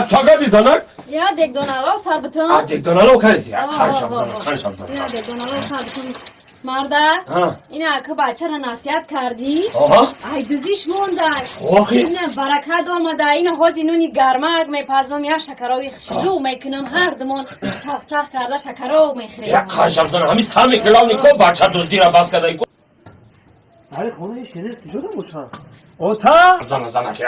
چاقدی زنک؟ یا دیگ دونالا سر بتون دیگ دونالا کریزی خانشم زنک یا دیگ دونالا سر بتون مرده این اکه بچه را نصیحت کردی ای دزیش مونده این برکت آمده این حوزی نونی گرمک میپزم یا شکراوی خشلو میکنم هر دمون تخ تخ کرده شکراو میخریم یا خانشم زنک همی سامی کلاونی که بچه دزدی را باز کرده برای خونه ایش کنیز کجا باشن اوتا زنک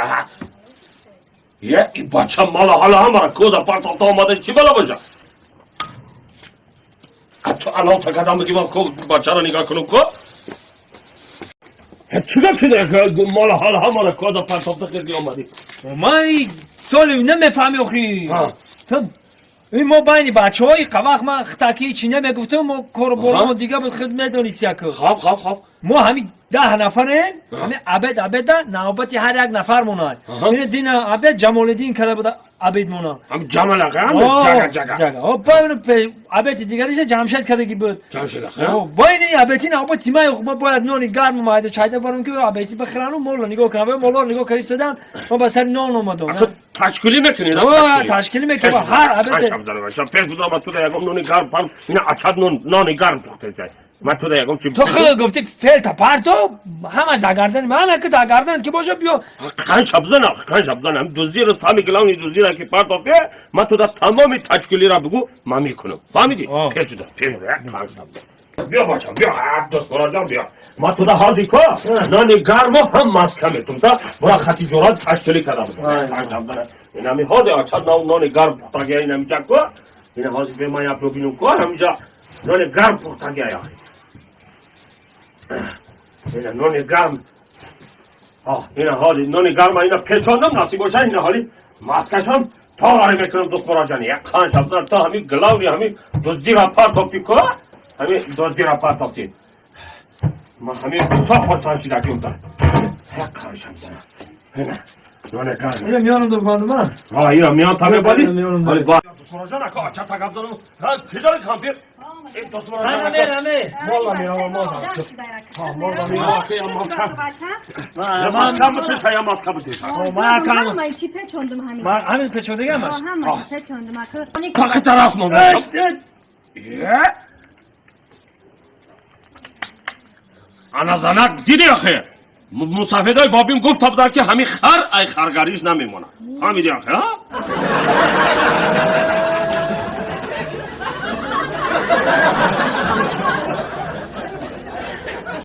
یه این بچه مالا حالا همارا کودا پارتافتا آمده چی بلا باشه تو الان تا کدام بگی من بچه را نگاه کنم که چیکار شده که مالا حالا همارا کودا پارتافتا کردی آمدی من تو نمیفهمی اخی تو این ما بین بچه های قوق من تاکی چی نمیگفتم ما کاربرامو دیگه بود خدمت دانیست یک خواب ما همین 10 نفره همین عبد نوبتی هر یک نفر موناد این دین عبد جمال الدین کرده بود عبد مونا هم جمال آقا هم جگه با اون عبد دیگریش جمشید کرده بود جمشید آقا با این عبدی نوبت تیمای ما باید نونی گرم اومده چایده برام که عبدی بخرن و مولا نگاه کنم مولا نگاه کردی دادم ما به سر نان اومدم تشکیلی میکنید تشکیلی میکنه هر عبد پیش بودم تو دا یکم نونی گرم پام اینا اچاد نونی گرم پخته زای من تو دا یکم چی تو خیلی گفتی فیل تا پارتو همه دگردن من که دگردن که باشه بیا خان شبزن هم دوزی رو سامی کلاونی دوزی را که پارت آفیه من تو دا تمامی تشکیلی را بگو من میکنم فهمیدی؟ پیش بودم خان شبزن بیا باشم بیا دوست برادرم بیا ما تو دا حاضی که نانی گرم هم ماسکه میتونم تا برا خطی جورات تشکیلی کردم خان شبزن این همی حاضی اچاد نانی گرم پختا گیا این همی چک که این حاضی به من یپ رو بینم که همینجا نانی گرم پختا گیا این نانی گرم این حالی نانی گرم اینا پیچاندم ناسی باشه این حالی ماسکشم تا آره میکنم دوست مراجانی یک خان شبزن تا همی گلاوی همی دزدی را پارتافتی که همی دزدی را پارتافتی ما همی بساق بسان شیدکیم تا یک خان شبزن اینه نانی گرم اینه میانم دو خانم اینا میان تامه بالی حالی با دوست مراجان اکا اچه تگم زنم کجا کام پیر این دوست مراجان اکا مولا میرم مولا میرم که یا ماسکم بتیشه یا ماسکم بتیشه من چی پیچوندم همین من همین پیچونده همش همه چی پیچوندم که طرف مونده انا زنک دیدی آخه مصافدای بابیم گفت تا بودن که همین خر ای خرگریش نمیمونه فهمیدی آخه ها